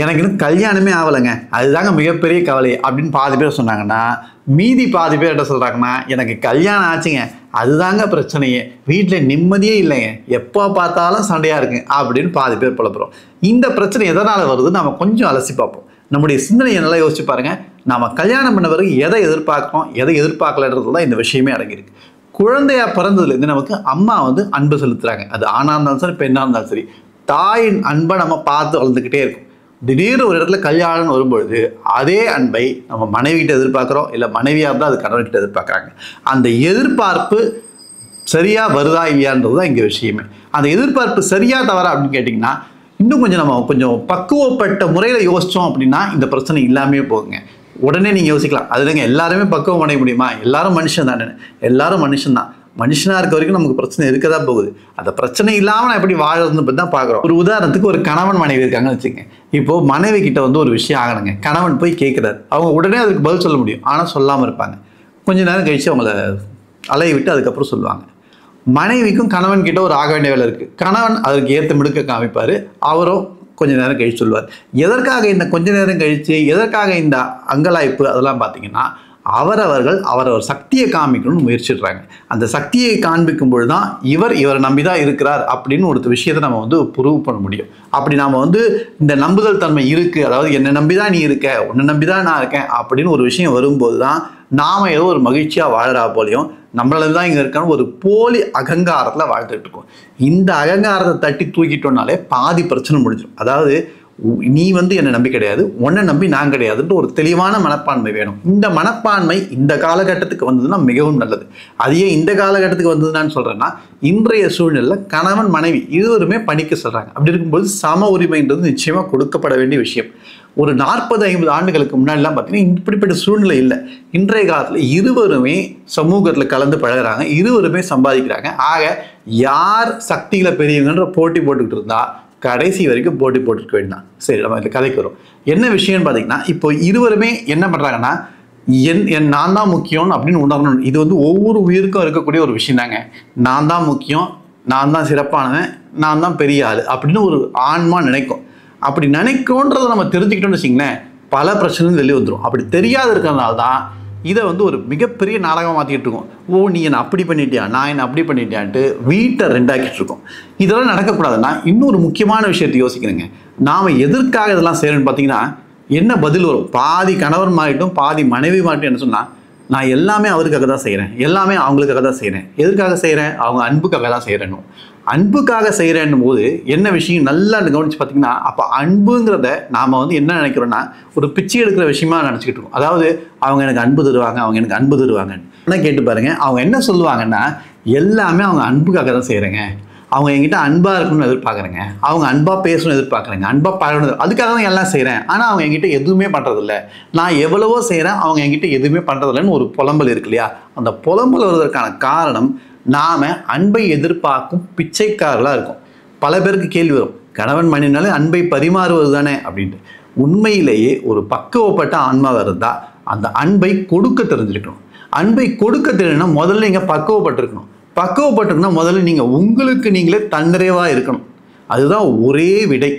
எனக்கு இன்னும் கல்யாணமே ஆகலைங்க, அதுதாங்க மிகப்பெரிய கவலை அப்படின்னு பாதி பேர் சொன்னாங்கன்னா, மீதி பாதி பேர் என்ன சொல்கிறாங்கன்னா, எனக்கு கல்யாணம் ஆச்சுங்க, அதுதாங்க பிரச்சனையே, வீட்டில் நிம்மதியே இல்லைங்க, எப்போ பார்த்தாலும் சண்டையாக இருக்குங்க அப்படின்னு பாதி பேர் புலப்புறோம். இந்த பிரச்சனை எதனால் வருதுன்னு நம்ம கொஞ்சம் அலசி பார்ப்போம். நம்முடைய சிந்தனையை நல்லா யோசிச்சு பாருங்க. நாம கல்யாணம் பண்ண பிறகு எதை எதிர்பார்க்கிறோம், எதை எதிர்பார்க்கலன்றது தான் இந்த விஷயமே அடங்கியிருக்கு. குழந்தையா பிறந்ததுலேருந்து நமக்கு அம்மா வந்து அன்பு செலுத்துறாங்க. அது ஆணாக இருந்தாலும் சரி, பெண்ணாக இருந்தாலும் சரி, தாயின் அன்பை நம்ம பார்த்து வளர்ந்துக்கிட்டே இருக்கும். திடீர்னு ஒரு இடத்துல கல்யாணம் வரும்பொழுது அதே அன்பை நம்ம மனைவிகிட்ட எதிர்பார்க்குறோம், இல்லை மனைவியாக இருந்தால் அது கணவன்கிட்ட எதிர்பார்க்குறாங்க. அந்த எதிர்பார்ப்பு சரியா வருதா இல்லையான்றது தான் இங்கே விஷயமே. அந்த எதிர்பார்ப்பு சரியா தவறா அப்படின்னு கேட்டிங்கன்னா, இன்னும் நம்ம கொஞ்சம் பக்குவப்பட்ட முறையில் யோசித்தோம் அப்படின்னா இந்த பிரச்சனை இல்லாமே போகுங்க. உடனே நீங்கள் யோசிக்கலாம், அதுலங்க எல்லாருமே பக்குவம் அடைய முடியுமா, எல்லாரும் மனுஷன் தானே, எல்லாரும் மனுஷன்தான், மனுஷனாக இருக்க வரைக்கும் நமக்கு பிரச்சனை இருக்க தான் போகுது. அந்த பிரச்சனை இல்லாமல் நான் எப்படி வாழறதுன்னு பற்றி தான் பார்க்குறோம். ஒரு உதாரணத்துக்கு ஒரு கணவன் மனைவி இருக்காங்கன்னு வச்சுக்கோங்க. இப்போது மனைவி கிட்ட வந்து ஒரு விஷயம் ஆகணுங்க, கணவன் போய் கேட்குறாரு, அவங்க உடனே அதுக்கு பதில் சொல்ல முடியும், ஆனால் சொல்லாமல் இருப்பாங்க. கொஞ்ச நேரம் கழித்து அவங்கள அலைய விட்டு அதுக்கப்புறம் சொல்லுவாங்க. மனைவிக்கும் கணவன் கிட்ட ஒரு ஆக வேண்டிய வேலை இருக்குது. கணவன் அதற்கு ஏற்ற மிடுக்க காமிப்பார், அவரும் கொஞ்ச நேரம் கழிச்சு சொல்லுவார். எதற்காக இந்த கொஞ்ச நேரம் கழித்து, எதற்காக இந்த அங்கலாய்ப்பு, அதெல்லாம் பார்த்தீங்கன்னா அவரவர் சக்தியை காமிக்கணும்னு முயற்சிடுறாங்க. அந்த சக்தியை காண்பிக்கும் பொழுது தான் இவரை நம்பி தான் இருக்கிறார் அப்படின்னு ஒரு விஷயத்தை நம்ம வந்து ப்ரூவ் பண்ண முடியும். அப்படி நாம் வந்து இந்த நம்புதல் தன்மை இருக்குது, அதாவது என்னை நம்பி தான் நீ இருக்க, உன்னை நம்பி தான் நான் இருக்கேன் அப்படின்னு ஒரு விஷயம் வரும்போது தான் நாம் ஏதோ ஒரு மகிழ்ச்சியாக வாழறா போலையும் நம்மளது தான் இங்கே இருக்கான்னு ஒரு போலி அகங்காரத்தில் வாழ்ந்துட்டு இருக்கோம். இந்த அகங்காரத்தை தட்டி தூக்கிட்டோம்னாலே பாதி பிரச்சனை முடிஞ்சிடும். அதாவது நீ வந்து என்னை நம்பி கிடையாது, உன்னை நம்பி நான் கிடையாதுன்ற ஒரு தெளிவான மனப்பான்மை வேணும். இந்த மனப்பான்மை இந்த காலகட்டத்துக்கு வந்ததுன்னா மிகவும் நல்லது. அதையே இந்த காலகட்டத்துக்கு வந்ததுன்னு சொல்கிறேன்னா, இன்றைய சூழ்நிலையில் கணவன் மனைவி இருவருமே பணிக்க சொல்கிறாங்க. அப்படி இருக்கும்போது சம உரிமைன்றது நிச்சயமாக கொடுக்கப்பட வேண்டிய விஷயம். ஒரு 40-50 ஆண்டுகளுக்கு முன்னாடிலாம் பார்த்தீங்கன்னா இப்படிப்பட்ட சூழ்நிலை இல்லை. இன்றைய காலத்தில் இருவருமே சமூகத்தில் கலந்து பழகிறாங்க, இருவருமே சம்பாதிக்கிறாங்க. ஆக யார் சக்தியில் பெரியவங்கன்ற போட்டி போட்டுக்கிட்டு இருந்தா கடைசி வரைக்கும் போட்டி போட்டுக்க வேண்டாம். சரி, நம்ம இந்த கதைக்கு வரும். என்ன விஷயம்னு பார்த்தீங்கன்னா, இப்போ இருவருமே என்ன பண்ணுறாங்கன்னா, நான் தான் முக்கியம் அப்படின்னு உணரணும். இது வந்து ஒவ்வொரு உயிருக்கும் இருக்கக்கூடிய ஒரு விஷயம் தாங்க. நான் தான் முக்கியம், நான் தான் சிறப்பானவன், நான் தான் பெரிய ஆள் அப்படின்னு ஒரு ஆன்மா நினைக்கும். அப்படி நினைக்கும்ன்றதை நம்ம தெரிஞ்சுக்கிட்டோம்னு வச்சிங்களேன், பல பிரச்சனையும் வெளியே வந்துடும். அப்படி தெரியாது இருக்கிறதுனால தான் இதை வந்து ஒரு மிகப்பெரிய நாடகமாக மாற்றிக்கிட்டு இருக்கோம். நீ என்னை அப்படி பண்ணிட்டியா, நான் என்னை அப்படி பண்ணிட்டியான்ட்டு வீட்டை ரெண்டாக்கிட்டு இருக்கோம். இதெல்லாம் நடக்கக்கூடாதுன்னா இன்னொரு முக்கியமான விஷயத்தை யோசிக்கணுங்க. நாம் எதற்காக இதெல்லாம் செய்யணும்னு பார்த்தீங்கன்னா என்ன பதில் வரும்? பாதி கணவன் மாறிட்டும் பாதி மனைவி மாறிட்டும் என்ன சொன்னால், நான் எல்லாமே அவருக்காக தான் செய்கிறேன், எல்லாமே அவங்களுக்காக தான் செய்கிறேன். எதற்காக செய்கிறேன்? அவங்க அன்புக்காக தான் செய்கிறேன்னு. அன்புக்காக செய்கிறேன்னும் போது என்ன விஷயம் நல்லா கவனித்து பார்த்தீங்கன்னா, அப்போ அன்புங்கிறத நாம் வந்து என்ன நினைக்கிறோன்னா ஒரு பிச்சை எடுக்கிற விஷயமா நினச்சிக்கிட்டு இருக்கோம். அதாவது அவங்க எனக்கு அன்பு தருவாங்க, அவங்க எனக்கு அன்பு தருவாங்கன்னு என்ன கேட்டு பாருங்கள். அவங்க என்ன சொல்லுவாங்கன்னா, எல்லாமே அவங்க அன்புக்காக தான் செய்கிறேங்க, அவங்க என்கிட்ட அன்பாக இருக்கணும்னு எதிர்பார்க்குறேங்க, அவங்க அன்பாக பேசணும்னு எதிர்பார்க்குறேங்க, அன்பாக பழகணும், அதுக்காக தான் எல்லாம் செய்கிறேன். ஆனால் அவங்க என்கிட்ட எதுவுமே பண்ணுறதில்ல, நான் எவ்வளவோ செய்கிறேன், அவங்க என்கிட்ட எதுவுமே பண்ணுறதில்லன்னு ஒரு புலம்பல் இருக்கு இல்லையா? அந்த புலம்பல் வருவதற்கான காரணம் நாம் அன்பை எதிர்பார்க்கும் பிச்சைக்காரர்களாக இருக்கும். பல பேருக்கு கேள்வி வரும், கணவன் மனைவினாலே அன்பை பரிமாறுவது தானே அப்படின்ட்டு. உண்மையிலேயே ஒரு பக்குவப்பட்ட ஆன்மாவாக இருந்தால் அந்த அன்பை கொடுக்க தெரிஞ்சிருக்கணும். அன்பை கொடுக்க தெரியணும்னா முதல்ல நீங்கள் பக்குவப்பட்டிருக்கணும். பக்குவப்பட்டிருக்குன்னா முதல்ல நீங்கள் உங்களுக்கு நீங்களே தன்னிறைவாக இருக்கணும். அதுதான் ஒரே விடை.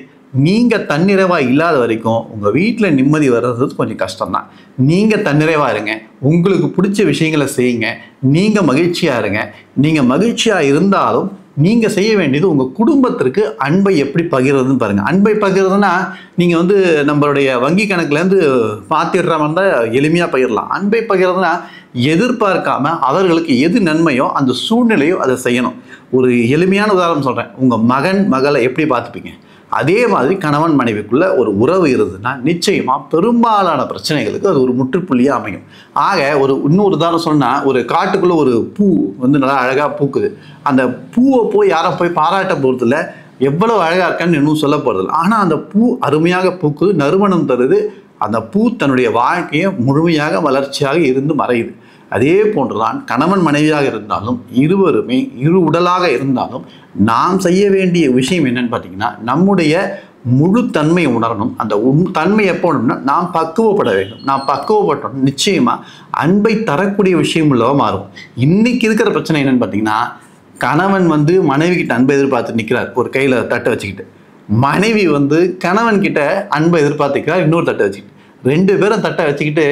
நீங்கள் தன்னிறைவாக இல்லாத வரைக்கும் உங்கள் வீட்டில் நிம்மதி வர்றது கொஞ்சம் கஷ்டம்தான். நீங்கள் தன்னிறைவாக இருங்க, உங்களுக்கு பிடிச்ச விஷயங்களை செய்யுங்க, நீங்கள் மகிழ்ச்சியாக இருங்க. நீங்கள் மகிழ்ச்சியாக இருந்தாலும் நீங்கள் செய்ய வேண்டியது உங்கள் குடும்பத்திற்கு அன்பை எப்படி பகிர்றதுன்னு பாருங்கள். அன்பை பகிர்றதுன்னா நீங்கள் வந்து நம்மளுடைய வங்கி கணக்குலேருந்து மாற்றிடுற மாதிரி தான் எளிமையாக பகிரலாம். அன்பை பகிர்றதுனா எதிர்பார்க்காம அவர்களுக்கு எது நன்மையோ அந்த சூழ்நிலையோ அதை செய்யணும். ஒரு எளிமையான உதாரணம் சொல்கிறேன். உங்கள் மகன் மகளை எப்படி பார்த்துப்பீங்க? அதே மாதிரி கணவன் மனைவிக்குள்ள ஒரு உறவு இருந்ததுன்னா நிச்சயமாக பெரும்பாலான பிரச்சனைகளுக்கு அது ஒரு முற்றுப்புள்ளியாக அமையும். ஆக இன்னொரு உதாரணம் சொன்னால், ஒரு காட்டுக்குள்ளே ஒரு பூ வந்து நல்லா அழகாக பூக்குது. அந்த பூவை போய் யாரும் போய் பாராட்ட போகிறதில்ல, எவ்வளோ அழகாக இருக்கான்னு இன்னும் சொல்ல போகிறதில்ல. ஆனால் அந்த பூ அருமையாக பூக்குது, நறுமணம் தருது, அந்த பூ தன்னுடைய வாழ்க்கையை முழுமையாக வளர்ச்சியாக இருந்து மறையுது. அதே போன்றுதான் கணவன் மனைவியாக இருந்தாலும் இருவருமே இரு உடலாக இருந்தாலும் நாம் செய்ய வேண்டிய விஷயம் என்னன்னு பார்த்தீங்கன்னா, நம்முடைய முழு தன்மையை உணரணும். அந்த தன்மை எப்போ உணரணும்னா நாம் பக்குவப்பட வேண்டும். நாம் பக்குவப்பட்டோம் நிச்சயமாக அன்பை தரக்கூடிய விஷயம் உள்ளவா மாறும். இன்னைக்கு இருக்கிற பிரச்சனை என்னன்னு பார்த்தீங்கன்னா, கணவன் வந்து மனைவி கிட்ட அன்பை எதிர்பார்த்து நிற்கிறார், ஒரு கையில் தட்டை வச்சுக்கிட்டு. மனைவி வந்து கணவன் கிட்ட அன்பை எதிர்பார்த்துக்கிறார் இன்னொரு தட்டை வச்சுக்கிட்டு. 2 பேரும் தட்டை வச்சுக்கிட்டு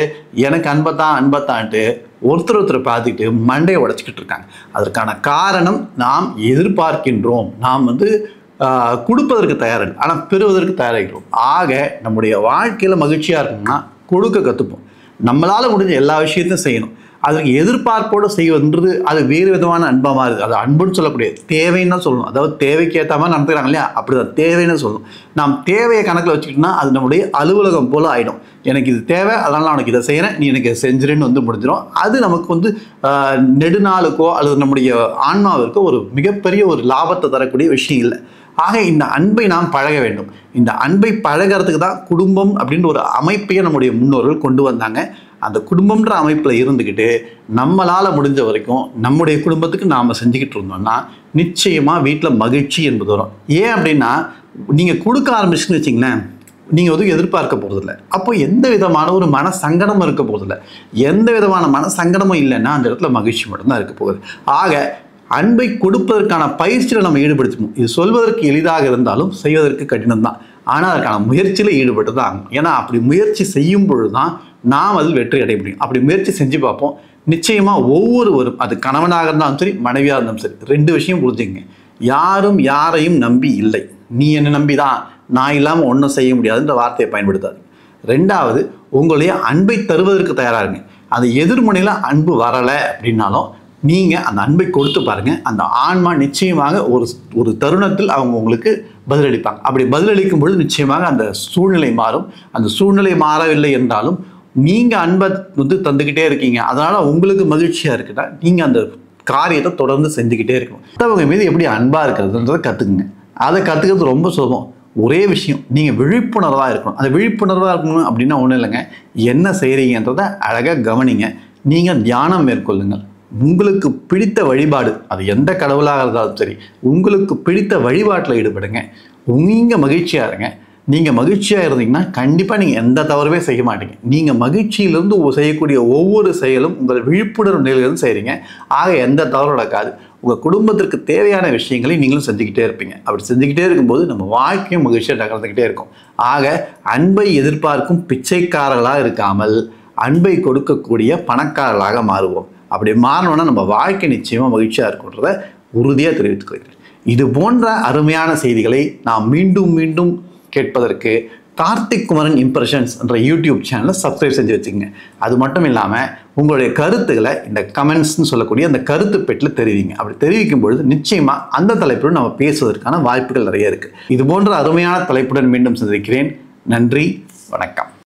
எனக்கு அன்பத்தான்ட்டு ஒருத்தர் பார்த்துக்கிட்டு மண்டையை உடைச்சிக்கிட்டு இருக்காங்க. அதற்கான காரணம் நாம் எதிர்பார்க்கின்றோம். நாம் வந்து கொடுப்பதற்கு தயாரில்லை, ஆனால் பெறுவதற்கு தயாராகிறோம். ஆக நம்முடைய வாழ்க்கையில் மகிழ்ச்சியாக இருக்கணும்னா கொடுக்க கற்றுப்போம். நம்மளால் முடிஞ்ச எல்லா விஷயத்தையும் செய்யணும். அதுக்கு எதிர்பார்ப்போடு செய்வதுன்றது அது வேறு விதமான அன்பாக மாறுது. அது அன்புன்னு சொல்லக்கூடிய தேவைன்னு தான் சொல்லணும். அதாவது தேவைக்கு ஏற்ற மாதிரி நடத்துக்கிறாங்க இல்லையா, அப்படிதான் தேவைன்னு சொல்லணும். நாம் தேவையை கணக்கில் வச்சுக்கிட்டோம்னா அது நம்முடைய அலுவலகம் போல் ஆகிடும். எனக்கு இது தேவை, அதனால் நான் உனக்கு இதை செய்கிறேன், நீ எனக்கு இதை செஞ்சிருன்னு வந்து முடிஞ்சிடும். அது நமக்கு வந்து நெடுநாளுக்கோ அல்லது நம்முடைய ஆன்மாவிற்கோ ஒரு மிகப்பெரிய ஒரு லாபத்தை தரக்கூடிய விஷயம் இல்லை. ஆக இந்த அன்பை நாம் பழக வேண்டும். இந்த அன்பை பழகிறதுக்கு தான் குடும்பம் அப்படின்ற ஒரு அமைப்பையே நம்முடைய முன்னோர்கள் கொண்டு வந்தாங்க. அந்த குடும்பம்ன்ற அமைப்பில் இருந்துக்கிட்டு நம்மளால் முடிஞ்ச வரைக்கும் நம்முடைய குடும்பத்துக்கு நாம் செஞ்சுக்கிட்டு இருந்தோம்னா நிச்சயமாக வீட்டில் மகிழ்ச்சி என்பது வரும். ஏன் அப்படின்னா நீங்கள் கொடுக்க ஆரம்பிச்சுன்னு வச்சிங்களேன், நீங்கள் எதுவும் எதிர்பார்க்க போகிறதில்ல. அப்போ எந்த விதமான ஒரு மன சங்கடமும் இருக்க போகிறதில்ல. எந்த விதமான மன சங்கடமும் இல்லைன்னா அந்த இடத்துல மகிழ்ச்சி மட்டும்தான் இருக்க போகுது. ஆக அன்பை கொடுப்பதற்கான பயிற்சியில் நம்ம ஈடுபடுத்தணும். இது சொல்வதற்கு எளிதாக இருந்தாலும் செய்வதற்கு கடினம்தான். ஆனால் அதற்கான முயற்சியில் ஈடுபட்டு தான் ஆகணும். ஏன்னா அப்படி முயற்சி செய்யும் பொழுது தான் நாம் அதில் வெற்றி அடைய முடியும். அப்படி முயற்சி செஞ்சு பார்ப்போம். நிச்சயமாக ஒவ்வொருவரும், அது கணவனாக இருந்தாலும் சரி, மனைவியாக இருந்தாலும் சரி, 2 விஷயம் புரிஞ்சுங்க. யாரும் யாரையும் நம்பி இல்லை. நீ என்னை நம்பி தான், நான் இல்லாமல் ஒன்றும் செய்ய முடியாதுன்ற வார்த்தையை பயன்படுத்தாது. 2வது, உங்களுடைய அன்பை தருவதற்கு தயாராகுங்க. அந்த எதிர்முனையில் அன்பு வரலை அப்படின்னாலும் நீங்கள் அந்த அன்பை கொடுத்து பாருங்கள். அந்த ஆன்மா நிச்சயமாக ஒரு தருணத்தில் அவங்க உங்களுக்கு பதிலளிப்பாங்க. அப்படி பதிலளிக்கும் பொழுது நிச்சயமாக அந்த சூழ்நிலை மாறும். அந்த சூழ்நிலை மாறவில்லை என்றாலும் நீங்கள் அன்பை வந்து தந்துக்கிட்டே இருக்கீங்க, அதனால் உங்களுக்கு மகிழ்ச்சியாக இருக்குன்னா நீங்கள் அந்த காரியத்தை தொடர்ந்து செஞ்சுக்கிட்டே இருக்கணும். மற்றவங்க மீது எப்படி அன்பாக இருக்கிறதுன்றதை கற்றுக்குங்க. அதை கற்றுக்கிறது ரொம்ப சுலபம். ஒரே விஷயம், நீங்கள் விழிப்புணர்வாக இருக்கணும். அந்த விழிப்புணர்வாக இருக்கணும் அப்படின்னா ஒன்றும் இல்லைங்க, என்ன செய்கிறீங்கன்றதை அழகாக கவனிங்க. நீங்கள் தியானம் மேற்கொள்ளுங்கள். உங்களுக்கு பிடித்த வழிபாடு, அது எந்த கடவுளாக இருந்தாலும் சரி, உங்களுக்கு பிடித்த வழிபாட்டில் ஈடுபடுங்க. நீங்கள் மகிழ்ச்சியாக இருங்க. நீங்கள் மகிழ்ச்சியாக இருந்தீங்கன்னா கண்டிப்பாக நீங்கள் எந்த தவறுமே செய்ய மாட்டீங்க. நீங்கள் மகிழ்ச்சியிலிருந்து செய்யக்கூடிய ஒவ்வொரு செயலும் உங்கள் விழிப்புணர்வு நிலையிலிருந்து செய்கிறீங்க. ஆக எந்த தவறும் நடக்காது. உங்கள் குடும்பத்திற்கு தேவையான விஷயங்களை நீங்களும் செஞ்சுக்கிட்டே இருப்பீங்க. அப்படி செஞ்சுக்கிட்டே இருக்கும்போது நம்ம வாழ்க்கையும் மகிழ்ச்சியாக நகர்ந்துக்கிட்டே இருக்கும். ஆக அன்பை எதிர்பார்க்கும் பிச்சைக்காரர்களாக இருக்காமல் அன்பை கொடுக்கக்கூடிய பணக்காரர்களாக மாறுவோம். அப்படி மாறணும்னா நம்ம வாழ்க்கை நிச்சயமாக மகிழ்ச்சியாக இருக்குன்றதை உறுதியாக தெரிவித்துக் கொள்கிறேன். இது போன்ற அருமையான செய்திகளை நாம் மீண்டும் மீண்டும் கேட்பதற்கு கார்த்திக் குமரன் இம்ப்ரெஷன்ஸ் என்ற யூடியூப் சேனலை சப்ஸ்கிரைப் செஞ்சு வச்சுக்கோங்க. அது மட்டும் இல்லாமல் உங்களுடைய கருத்துக்களை இந்த கமெண்ட்ஸ்ன்னு சொல்லக்கூடிய அந்த கருத்து பெட்டில் தெரிவிங்க. அப்படி தெரிவிக்கும் பொழுது நிச்சயமாக அந்த தலைப்புடன் நம்ம பேசுவதற்கான வாய்ப்புகள் நிறைய இருக்குது. இது போன்ற அருமையான தலைப்புடன் மீண்டும் சந்திக்கிறேன். நன்றி, வணக்கம்.